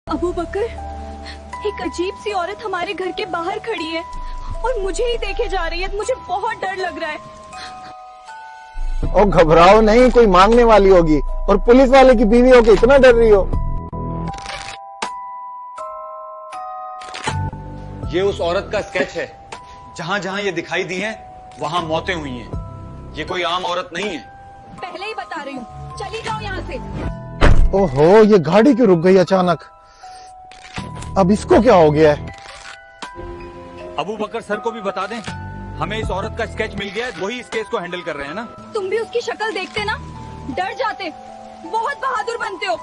अबू बकर, एक अजीब सी औरत हमारे घर के बाहर खड़ी है और मुझे ही देखे जा रही है। मुझे बहुत डर लग रहा है। ओ घबराओ नहीं, कोई मांगने वाली होगी और पुलिस वाले की बीवी होगी, इतना डर रही हो। ये उस औरत का स्केच है। जहां जहां ये दिखाई दी है वहां मौतें हुई हैं। ये कोई आम औरत नहीं है। पहले ही बता रही हूँ, चली जाओ यहाँ से। ओहो, ये गाड़ी क्यों रुक गई अचानक? अब इसको क्या हो गया है? अबू बकर सर को भी बता दें, हमें इस औरत का स्केच मिल गया है। वही इस केस को हैंडल कर रहे हैं ना। तुम भी उसकी शक्ल देखते ना डर जाते। बहुत बहादुर बनते हो।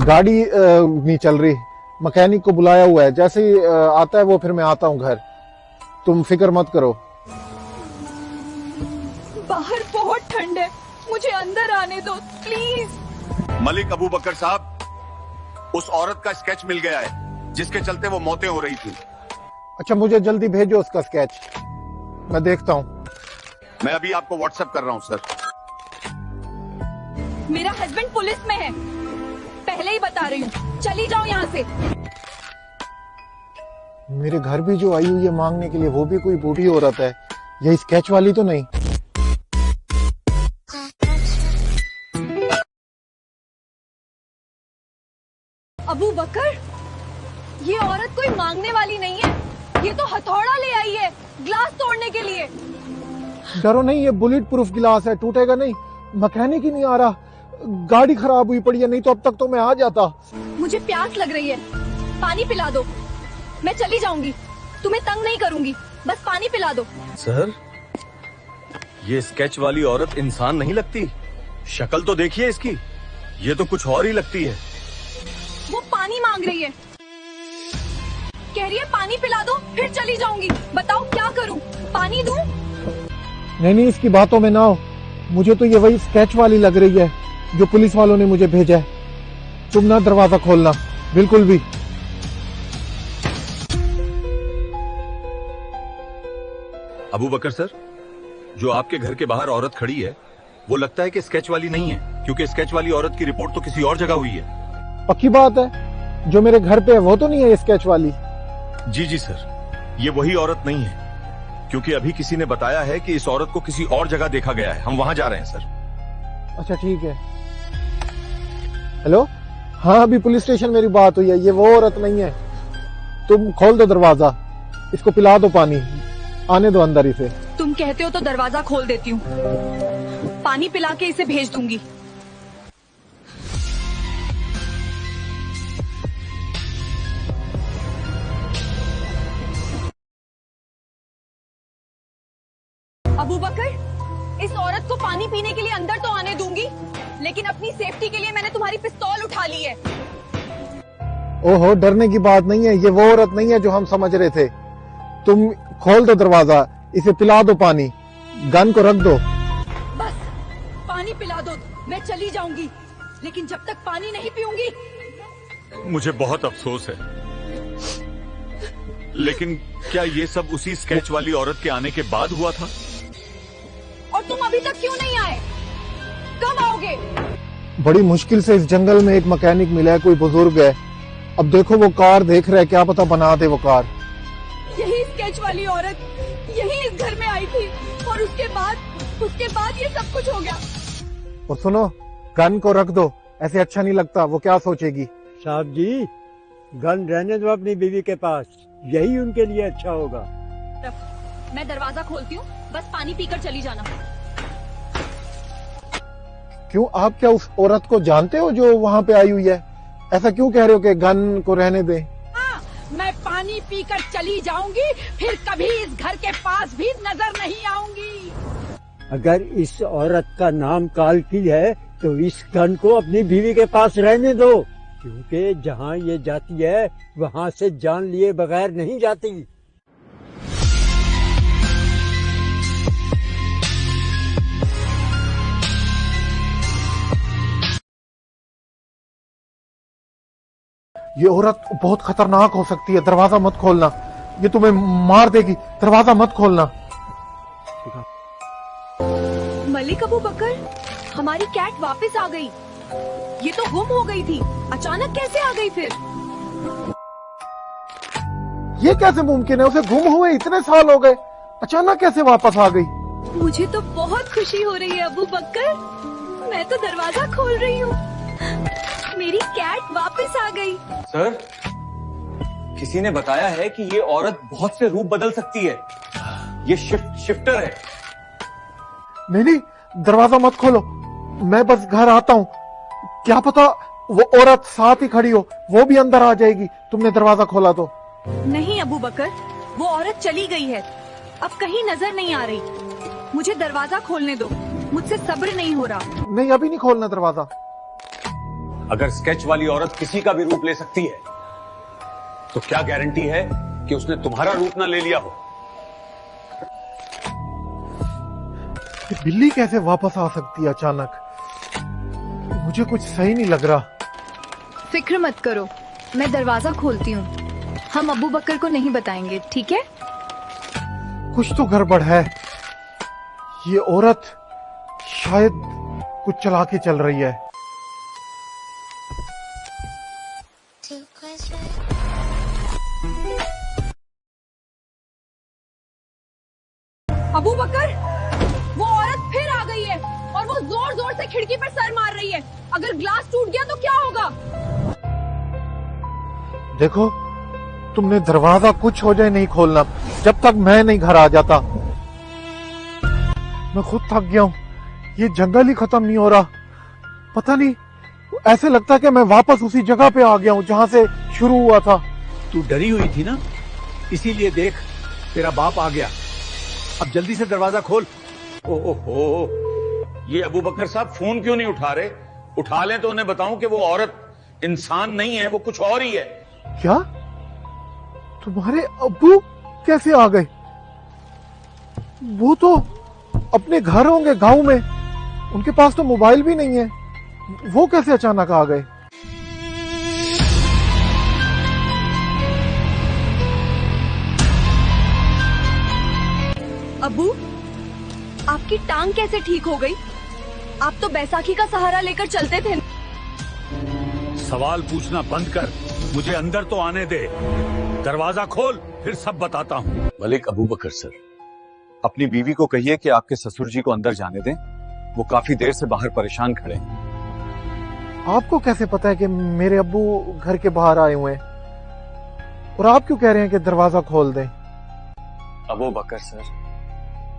गाड़ी नहीं चल रही, मैकेनिक को बुलाया हुआ है। जैसे ही आता है वो, फिर मैं आता हूँ घर। तुम फिक्र मत करो। बाहर बहुत ठंड है, मुझे अंदर आने दो प्लीज। मलिक अबू बकर साहब, उस औरत का स्केच मिल गया है जिसके चलते वो मौतें हो रही थी। अच्छा, मुझे जल्दी भेजो उसका स्केच, मैं देखता हूँ। मैं अभी आपको व्हाट्सएप कर रहा हूँ सर। मेरा हस्बैंड पुलिस में है, पहले ही बता रही हूँ। चली जाओ यहाँ से। मेरे घर भी जो आई हुई है मांगने के लिए, वो भी कोई बूढ़ी औरत है। ये स्केच वाली तो नहीं? अबू बकर, ये औरत कोई मांगने वाली नहीं है। ये तो हथौड़ा ले आई है ग्लास तोड़ने के लिए। डरो नहीं, ये बुलेट प्रूफ गिलास है, टूटेगा नहीं। मैकेनिक ही नहीं आ रहा, गाड़ी खराब हुई पड़ी है, नहीं तो अब तक तो मैं आ जाता। मुझे प्यास लग रही है, पानी पिला दो। मैं चली जाऊंगी, तुम्हें तंग नहीं करूंगी, बस पानी पिला दो। सर, ये स्केच वाली औरत इंसान नहीं लगती। शक्ल तो देखिए इसकी, ये तो कुछ और ही लगती है। वो पानी मांग रही है, कह रही है पानी पिला दो, फिर चली जाऊंगी। बताओ क्या करूं, पानी दूं? नहीं, इसकी बातों में ना हो। मुझे तो ये वही स्केच वाली लग रही है जो पुलिस वालों ने मुझे भेजा है। तुम ना दरवाजा खोलना बिल्कुल भी। अबू बकर सर, जो आपके घर के बाहर औरत खड़ी है वो लगता है कि स्केच वाली नहीं है, क्योंकि स्केच वाली औरत की रिपोर्ट तो किसी और जगह हुई है। पक्की बात है, जो मेरे घर पे है वो तो नहीं है ये स्केच वाली? जी सर, ये वही औरत नहीं है, क्योंकि अभी किसी ने बताया है कि इस औरत को किसी और जगह देखा गया है। हम वहां जा रहे हैं सर। अच्छा ठीक है। हेलो, हाँ अभी पुलिस स्टेशन मेरी बात हुई है, ये वो औरत नहीं है। तुम खोल दो दरवाजा, इसको पिला दो पानी, आने दो अंदर इसे। तुम कहते हो तो दरवाजा खोल देती हूँ, पानी पिला के इसे भेज दूंगी। अबू बकर, इस औरत को पानी पीने के लिए अंदर तो आने दूंगी, लेकिन अपनी सेफ्टी के लिए मैंने तुम्हारी पिस्तौल उठा ली है। ओहो, डरने की बात नहीं है, ये वो औरत नहीं है जो हम समझ रहे थे। तुम खोल दो दरवाजा, इसे पिला दो पानी, गन को रख दो। बस पानी पिला दो, मैं चली जाऊंगी, लेकिन जब तक पानी नहीं पीऊंगी। मुझे बहुत अफसोस है, लेकिन क्या ये सब उसी स्केच वाली औरत के आने के बाद हुआ था? और तुम अभी तक क्यों नहीं आए? कब आओगे? बड़ी मुश्किल से इस जंगल में एक मैकेनिक मिला है, कोई बुजुर्ग है। अब देखो वो कार देख रहा है, क्या पता बना दे वो कार। यही स्केच वाली औरत यही इस घर में आई थी, और उसके बाद ये सब कुछ हो गया। और सुनो, गन को रख दो, ऐसे अच्छा नहीं लगता। वो क्या सोचेगी? साहब जी, गन रहने दो अपनी बीवी के पास, यही उनके लिए अच्छा होगा। मैं दरवाजा खोलती हूँ, बस पानी पीकर चली जाना। क्यों, आप क्या उस औरत को जानते हो जो वहाँ पे आई हुई है? ऐसा क्यों कह रहे हो कि गन को रहने दें? हाँ, मैं पानी पीकर चली जाऊंगी, फिर कभी इस घर के पास भी नजर नहीं आऊंगी। अगर इस औरत का नाम कालकी है तो इस गन को अपनी बीवी के पास रहने दो, क्योंकि जहाँ ये जाती है वहाँ से जान लिए बगैर नहीं जाती। ये औरत बहुत खतरनाक हो सकती है, दरवाजा मत खोलना, ये तुम्हें मार देगी। दरवाजा मत खोलना। मलिक अबू बकर, हमारी कैट वापस आ गई। ये तो गुम हो गई थी, अचानक कैसे आ गई फिर? ये कैसे मुमकिन है? उसे गुम हुए इतने साल हो गए, अचानक कैसे वापस आ गई? मुझे तो बहुत खुशी हो रही है अबू बकर। मैं तो दरवाजा खोल रही हूँ, मेरी कैट वापस आ गई। सर, किसी ने बताया है कि ये औरत बहुत से रूप बदल सकती है। ये शिफ्टर है। नहीं, दरवाजा मत खोलो, मैं बस घर आता हूँ। क्या पता वो औरत साथ ही खड़ी हो, वो भी अंदर आ जाएगी तुमने दरवाजा खोला तो। नहीं अबू बकर, वो औरत चली गई है, अब कहीं नजर नहीं आ रही। मुझे दरवाजा खोलने दो, मुझसे सब्र नहीं हो रहा। नहीं, अभी नहीं खोलना दरवाजा। अगर स्केच वाली औरत किसी का भी रूप ले सकती है, तो क्या गारंटी है कि उसने तुम्हारा रूप ना ले लिया हो? ये बिल्ली कैसे वापस आ सकती है अचानक? मुझे कुछ सही नहीं लग रहा। फिक्र मत करो, मैं दरवाजा खोलती हूँ। हम अबू बकर को नहीं बताएंगे, ठीक है? कुछ तो गड़बड़ है। ये औरत शायद कुछ चला के चल रही है। अबू बकर, वो औरत फिर आ गई है और वो जोर जोर से खिड़की पर सर मार रही है। अगर ग्लास टूट गया तो क्या होगा? देखो, तुमने दरवाजा कुछ हो जाए नहीं खोलना जब तक मैं नहीं घर आ जाता। मैं खुद थक गया हूँ, ये जंगल ही खत्म नहीं हो रहा। पता नहीं, ऐसे लगता है कि मैं वापस उसी जगह पे आ गया हूँ जहाँ से शुरू हुआ था। तू डरी हुई थी ना, इसीलिए देख, तेरा बाप आ गया। अब जल्दी से दरवाजा खोल। ओहो, ये अबू बकर साहब फोन क्यों नहीं उठा रहे? उठा लें तो उन्हें बताऊं कि वो औरत इंसान नहीं है, वो कुछ और ही है। क्या? तुम्हारे अब्बू कैसे आ गए? वो तो अपने घर होंगे गांव में, उनके पास तो मोबाइल भी नहीं है। वो कैसे अचानक आ गए? अबू, आपकी टांग कैसे ठीक हो गई? आप तो बैसाखी का सहारा लेकर चलते थे। सवाल पूछना बंद कर, मुझे अंदर तो आने दे। दरवाजा खोल, फिर सब बताता हूँ। मलिक अबू बकर सर, अपनी बीवी को कहिए कि आपके ससुर जी को अंदर जाने दें। वो काफी देर से बाहर परेशान खड़े हैं। आपको कैसे पता है कि मेरे अब्बू घर के बाहर आए हुए हैं? और आप क्यों कह रहे हैं कि दरवाजा खोल दें? अबू बकर सर,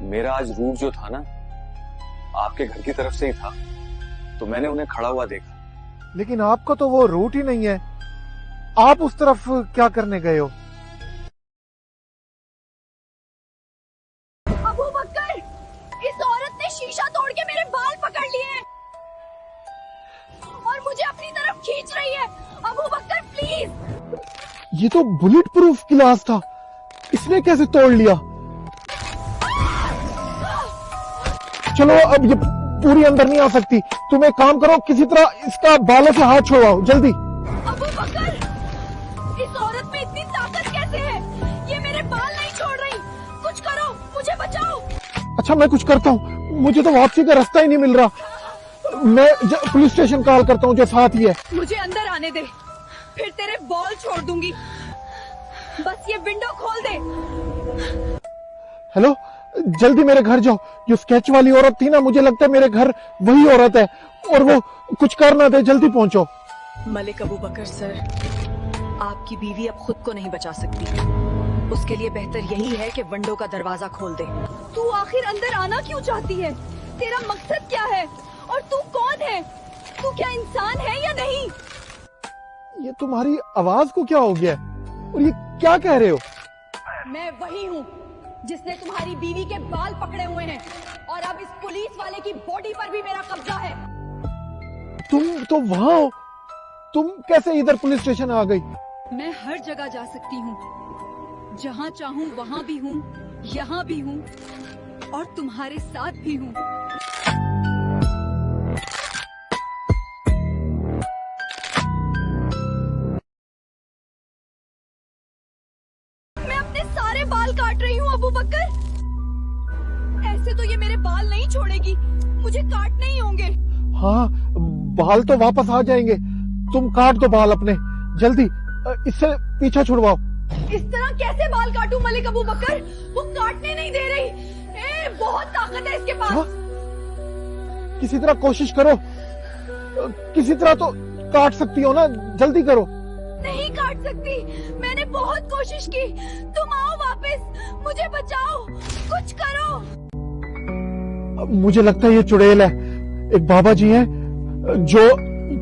मेरा आज रूट जो था ना, आपके घर की तरफ से ही था, तो मैंने उन्हें खड़ा हुआ देखा। लेकिन आपको तो वो रूट ही नहीं है, आप उस तरफ क्या करने गए हो? अबू बकर, इस औरत ने शीशा तोड़ के मेरे बाल पकड़ लिए हैं और मुझे अपनी तरफ खींच रही है। अबू बकर प्लीज। ये तो बुलेट प्रूफ गिलास था, इसने कैसे तोड़ लिया? चलो, अब ये पूरी अंदर नहीं आ सकती। तुम एक काम करो, किसी तरह इसका बालों से हाथ छुड़वाओ जल्दी। अबू बकर, इस औरत में इतनी ताकत कैसे है? ये मेरे बाल नहीं छोड़ रही। कुछ करो, मुझे बचाओ। अच्छा, मैं कुछ करता हूँ, मुझे तो वापसी का रास्ता ही नहीं मिल रहा। मैं पुलिस स्टेशन कॉल करता हूँ जो साथ ही है। मुझे अंदर आने दे, फिर तेरे बॉल छोड़ दूंगी। बस ये विंडो खोल दे। हेलो, जल्दी मेरे घर जाओ। जो स्केच वाली औरत थी ना, मुझे लगता है मेरे घर वही औरत है, और वो कुछ कर ना दे। जल्दी पहुंचो। मलिक अबू बकर सर, आपकी बीवी अब खुद को नहीं बचा सकती। उसके लिए बेहतर यही है कि विंडो का दरवाजा खोल दे। तू आखिर अंदर आना क्यों चाहती है? तेरा मकसद क्या है? और तू कौन है? तू क्या इंसान है या नहीं? ये तुम्हारी आवाज को क्या हो गया? और ये क्या कह रहे हो? मैं वही हूँ जिसने तुम्हारी बीवी के बाल पकड़े हुए हैं, और अब इस पुलिस वाले की बॉडी पर भी मेरा कब्जा है। तुम तो वहां हो, तुम कैसे इधर पुलिस स्टेशन आ गई? मैं हर जगह जा सकती हूँ, जहाँ चाहूँ वहाँ भी हूँ, यहाँ भी हूँ, और तुम्हारे साथ भी हूँ। मैं अपने सारे बाल काट रही हूँ अबू बकर। ऐसे तो ये मेरे बाल नहीं छोड़ेगी, मुझे काटने ही होंगे। हाँ, बाल तो वापस आ जाएंगे। तुम काट दो बाल अपने, जल्दी। इससे पीछा छुड़वाओ। इस तरह कैसे बाल काटूं मलिक अबू बकर? वो काटने नहीं दे रही। बहुत ताकत है इसके पास। हाँ? किसी तरह कोशिश करो, किसी तरह तो काट सकती हो ना, जल्दी करो। नहीं काट सकती, मैंने बहुत कोशिश की। तुम आओ वापस, मुझे बचाओ, कुछ करो। मुझे लगता है ये चुड़ैल है। एक बाबा जी हैं जो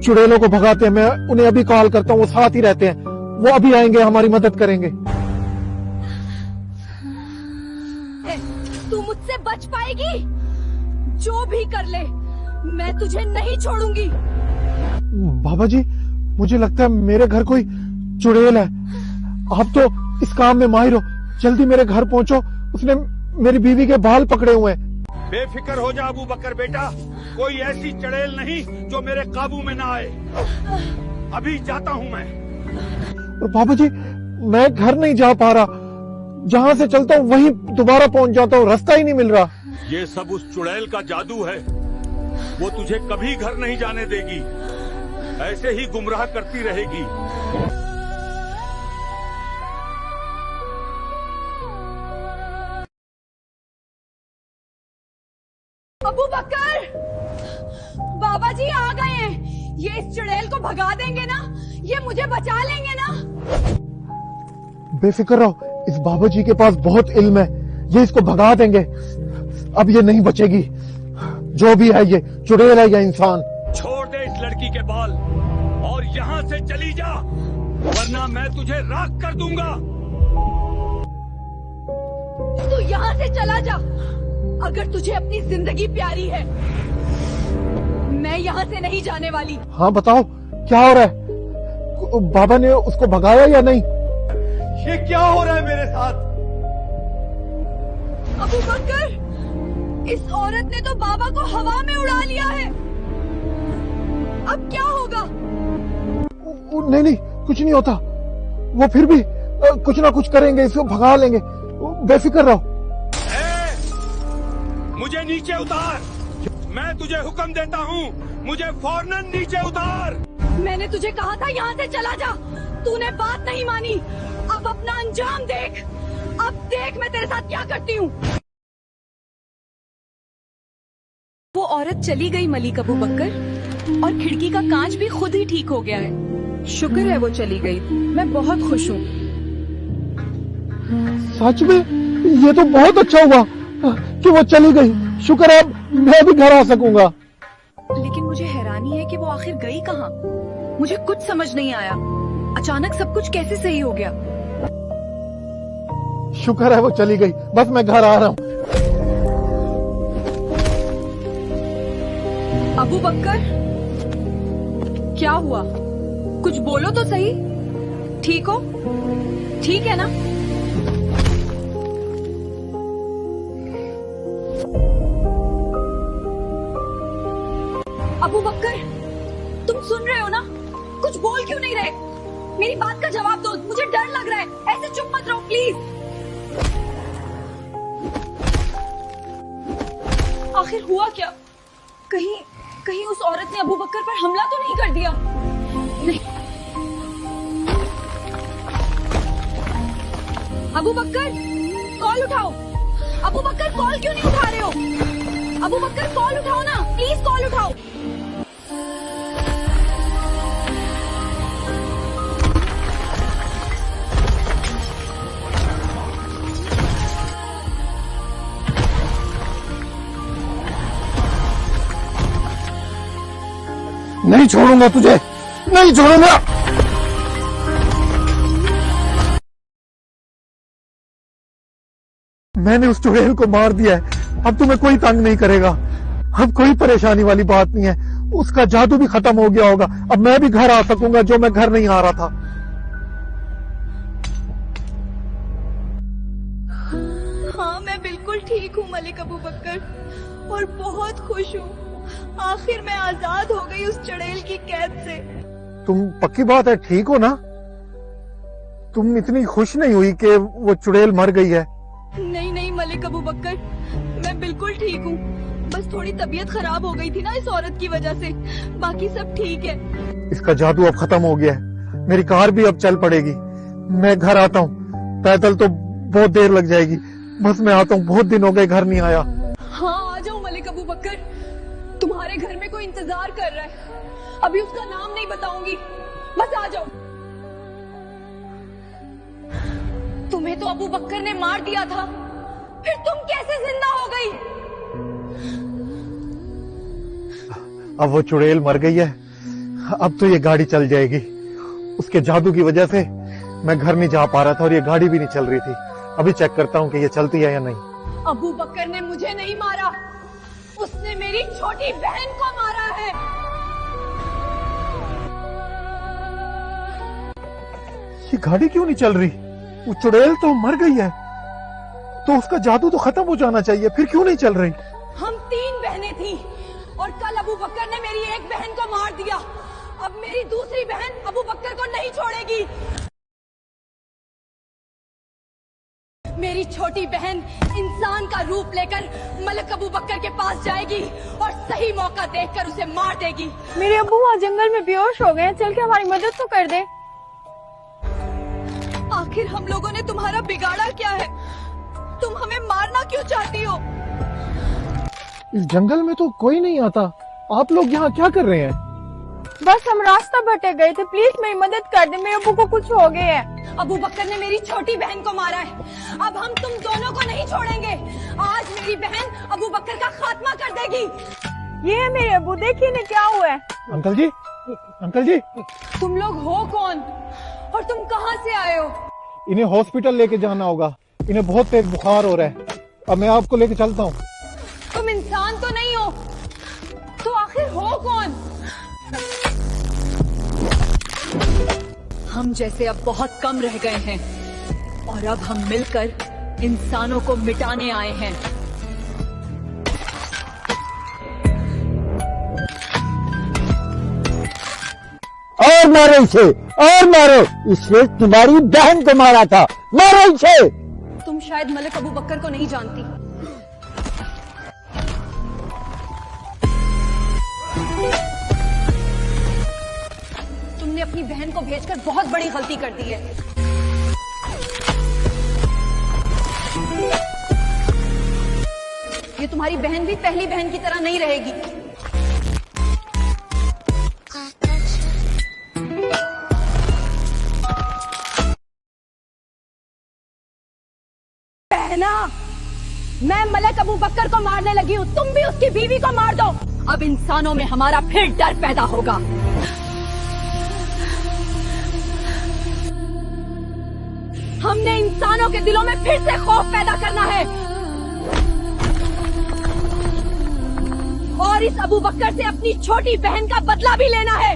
चुड़ैलों को भगाते हैं। मैं उन्हें अभी कॉल करता हूँ, वो साथ ही रहते हैं। वो अभी आएंगे, हमारी मदद करेंगे। तू मुझसे बच पाएगी? जो भी कर ले, मैं तुझे नहीं छोड़ूंगी। बाबा जी, मुझे लगता है मेरे घर कोई चुड़ैल है। आप तो इस काम में माहिर हो, जल्दी मेरे घर पहुंचो। उसने मेरी बीवी के बाल पकड़े हुए हैं। बेफिक्र हो जा अबू बकर बेटा, कोई ऐसी चुड़ैल नहीं जो मेरे काबू में ना आए। अभी जाता हूँ मैं। और बाबा जी, मैं घर नहीं जा पा रहा। जहाँ से चलता हूँ वहीं दोबारा पहुंच जाता हूँ, रास्ता ही नहीं मिल रहा। ये सब उस चुड़ैल का जादू है। वो तुझे कभी घर नहीं जाने देगी, ऐसे ही गुमराह करती रहेगी। अबू बकर, बाबा जी आ गए हैं। ये इस चुड़ैल को भगा देंगे ना? ये मुझे बचा लेंगे ना? बेफिक्र रहो, इस बाबा जी के पास बहुत इल्म है। ये इसको भगा देंगे। अब ये नहीं बचेगी। जो भी है, ये चुड़ैल है या इंसान। छोड़ दे इस लड़की के बाल और यहाँ से चली जा, वरना मैं तुझे राख कर दूंगा। तू यहाँ से चला जा, अगर तुझे अपनी जिंदगी प्यारी है। मैं यहाँ से नहीं जाने वाली। हाँ बताओ, क्या हो रहा है? बाबा ने उसको भगाया या नहीं? ये क्या हो रहा है मेरे साथ? अबू बकर, इस औरत ने तो बाबा को हवा में उड़ा लिया है। अब क्या होगा? नहीं नहीं, कुछ नहीं होता। वो फिर भी कुछ ना कुछ करेंगे, इसको भगा लेंगे। बेफिक्र रहो। मुझे नीचे उतार, मैं तुझे हुक्म देता हूँ, मुझे फौरन नीचे उतार। मैंने तुझे कहा था यहाँ से चला जा, तूने बात नहीं मानी। अब अपना अंजाम देख। अब देख मैं तेरे साथ क्या करती हूँ। वो औरत चली गई मलिक अबू बकर, और खिड़की का कांच भी खुद ही ठीक हो गया है। शुक्र है वो चली गई, मैं बहुत खुश हूँ। सच में ये तो बहुत अच्छा हुआ कि वो चली गई। शुक्र है, मैं भी घर आ सकूंगा। लेकिन मुझे हैरानी है कि वो आखिर गई कहाँ? मुझे कुछ समझ नहीं आया। अचानक सब कुछ कैसे सही हो गया? शुक्र है वो चली गई। बस मैं घर आ रहा हूँ। अबू बकर, क्या हुआ? कुछ बोलो तो सही। ठीक हो? ठीक है ना? अबू बकर, तुम सुन रहे हो ना? कुछ बोल क्यों नहीं रहे? मेरी बात का जवाब दो, मुझे डर लग रहा है। ऐसे चुप मत रहो प्लीज। आखिर हुआ क्या? कहीं कहीं उस औरत ने अबू बकर पर हमला तो नहीं कर दिया? नहीं। अबू बकर, कॉल उठाओ। अबू बकर, कॉल क्यों नहीं उठा रहे हो? अबू बकर, कॉल उठाओ ना, प्लीज कॉल उठाओ। नहीं छोड़ूंगा तुझे, नहीं छोड़ूंगा। मैंने उस चुड़ैल को मार दिया है। अब तुम्हें कोई तंग नहीं करेगा। अब कोई परेशानी वाली बात नहीं है। उसका जादू भी खत्म हो गया होगा। अब मैं भी घर आ सकूंगा, जो मैं घर नहीं आ रहा था। हाँ, मैं बिल्कुल ठीक हूँ मलिक अबू बकर, और बहुत खुश हूँ। आखिर मैं आजाद हो गई उस चुड़ैल की कैद से। तुम पक्की बात है ठीक हो ना? तुम इतनी खुश नहीं हुई कि वो चुड़ैल मर गई है? नहीं नहीं मलिक अबू बकर, मैं बिल्कुल ठीक हूँ। बस थोड़ी तबीयत खराब हो गई थी ना इस औरत की वजह से। बाकी सब ठीक है। इसका जादू अब खत्म हो गया है। मेरी कार भी अब चल पड़ेगी। मैं घर आता हूँ। पैदल तो बहुत देर लग जाएगी, बस मैं आता हूँ, बहुत दिन हो गए घर नहीं आया। हाँ आ जाओ मलिक अबू बकर, तुम्हारे घर में कोई इंतजार कर रहा है। अभी उसका नाम नहीं बताऊंगी, बस आ जाओ। तुम्हें तो अबू बकर ने मार दिया था, फिर तुम कैसे जिंदा हो गई? अब वो चुड़ैल मर गई है, अब तो ये गाड़ी चल जाएगी। उसके जादू की वजह से मैं घर नहीं जा पा रहा था और ये गाड़ी भी नहीं चल रही थी। अभी चेक करता हूँ कि ये चलती है या नहीं। अबू बकर ने मुझे नहीं मारा, उसने मेरी छोटी बहन को मारा है। ये गाड़ी क्यों नहीं चल रही? वो चुड़ैल तो मर गई है, तो उसका जादू तो खत्म हो जाना चाहिए, फिर क्यों नहीं चल रही? हम 3 बहनें थी और कल अबू बकर ने मेरी एक बहन को मार दिया। अब मेरी दूसरी बहन अबू बकर को नहीं छोड़ेगी। मेरी छोटी बहन इंसान का रूप लेकर मलिक अबू बकर के पास जाएगी और सही मौका देखकर उसे मार देगी। मेरे अब्बू वहाँ जंगल में बेहोश हो गए हैं, चल के हमारी मदद तो कर दे। आखिर हम लोगों ने तुम्हारा बिगाड़ा क्या है? तुम हमें मारना क्यों चाहती हो? इस जंगल में तो कोई नहीं आता, आप लोग यहाँ क्या कर रहे हैं? बस हम रास्ता भटक गए थे, प्लीज मेरी मदद कर दे, मेरे अब्बू को कुछ हो गया है। अबू बकर ने मेरी छोटी बहन को मारा है, अब हम तुम दोनों को नहीं छोड़ेंगे। आज मेरी बहन अबू बकर का खात्मा कर देगी। ये है मेरे अब्बू, देखिए ना क्या हुआ है। अंकल जी, अंकल जी, तुम लोग हो कौन और तुम कहाँ से आए हो? इन्हें हॉस्पिटल लेके जाना होगा, इन्हें बहुत तेज बुखार हो रहा है। अब मैं आपको लेके चलता हूँ। तुम इंसान तो नहीं हो, तो आखिर हो कौन? हम जैसे अब बहुत कम रह गए हैं और अब हम मिलकर इंसानों को मिटाने आए हैं। और मारो इसे, और मारो, इसने तुम्हारी बहन को मारा था, मारो इसे। तुम शायद मलिक अबू बकर को नहीं जानती। तुमने अपनी बहन को भेजकर बहुत बड़ी गलती कर दी है। ये तुम्हारी बहन भी पहली बहन की तरह नहीं रहेगी। बहना, मैं मलिक अबू बकर को मारने लगी हूँ, तुम भी उसकी बीवी को मार दो। अब इंसानों में हमारा फिर डर पैदा होगा। हमने इंसानों के दिलों में फिर से खौफ पैदा करना है और इस अबू बकर से अपनी छोटी बहन का बदला भी लेना है।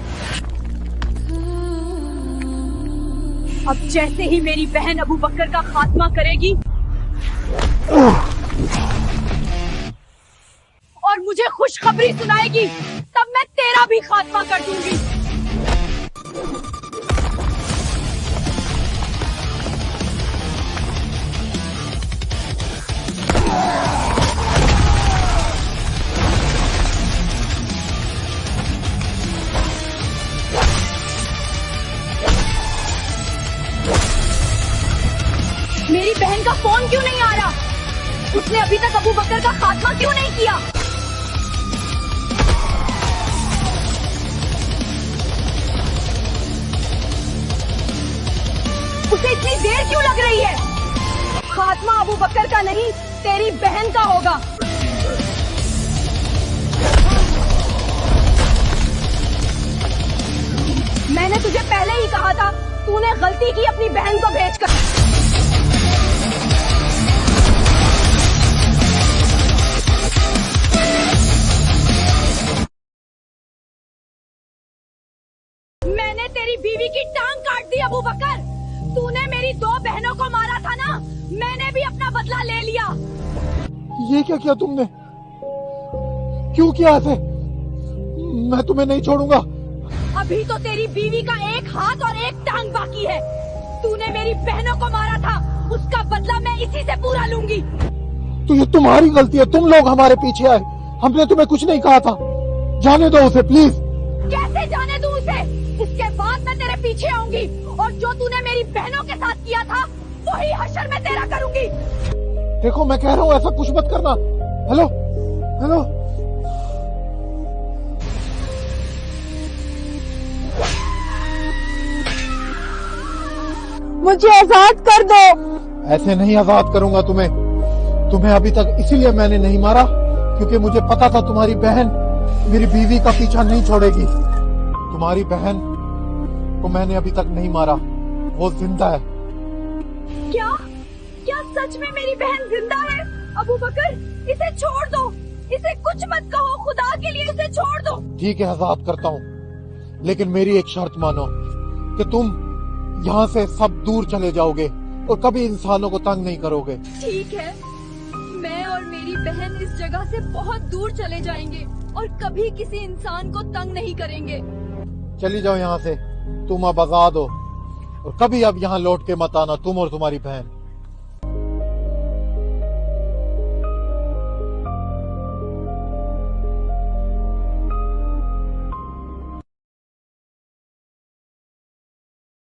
अब जैसे ही मेरी बहन अबू बकर का खात्मा करेगी और मुझे खुशखबरी सुनाएगी, तब मैं तेरा भी खात्मा कर दूंगी। मेरी बहन का फोन क्यों नहीं आ रहा? उसने अभी तक अबू बकर का खात्मा क्यों नहीं किया? उसे इतनी देर क्यों लग रही है? खात्मा अबू बकर का नहीं, तेरी बहन का होगा। मैंने तुझे पहले ही कहा था, तूने गलती की अपनी बहन को भेजकर। मैंने तेरी बीवी की टांग काट दी अबू बकर। तूने मेरी 2 बहनों को मारा था ना, मैंने भी अपना बदला ले लिया। ये क्या किया तुमने? क्यों किया ऐसे? मैं तुम्हें नहीं छोड़ूंगा। अभी तो तेरी बीवी का एक हाथ और एक टांग बाकी है। तूने मेरी बहनों को मारा था, उसका बदला मैं इसी से पूरा लूंगी। तो ये तुम्हारी गलती है, तुम लोग हमारे पीछे आए, हमने तुम्हें कुछ नहीं कहा था। जाने दो उसे प्लीज। कैसे जाने दूं उसे? इसके बाद मैं तेरे पीछे आऊंगी और जो तूने मेरी बहनों के साथ किया था वही हशर मैं तेरा करूंगी। देखो मैं कह रहा हूँ ऐसा कुछ मत करना। Hello hello. मुझे आजाद कर दो। ऐसे नहीं आजाद करूंगा तुम्हें अभी तक इसीलिए मैंने नहीं मारा क्योंकि मुझे पता था तुम्हारी बहन मेरी बीवी का पीछा नहीं छोड़ेगी। तुम्हारी बहन को मैंने अभी तक नहीं मारा, वो जिंदा है। क्या क्या सच में मेरी बहन जिंदा है? अबू बकर, इसे छोड़ दो, इसे कुछ मत कहो, खुदा के लिए इसे छोड़ दो। ठीक है आजाद करता हूँ, लेकिन मेरी एक शर्त मानो कि तुम यहाँ से सब दूर चले जाओगे और कभी इंसानों को तंग नहीं करोगे। ठीक है, मैं और मेरी बहन इस जगह से बहुत दूर चले जाएंगे और कभी किसी इंसान को तंग नहीं करेंगे। चली जाओ यहाँ से, तुम अब आजाद हो और कभी अब यहाँ लौट के मत आना, तुम और तुम्हारी बहन।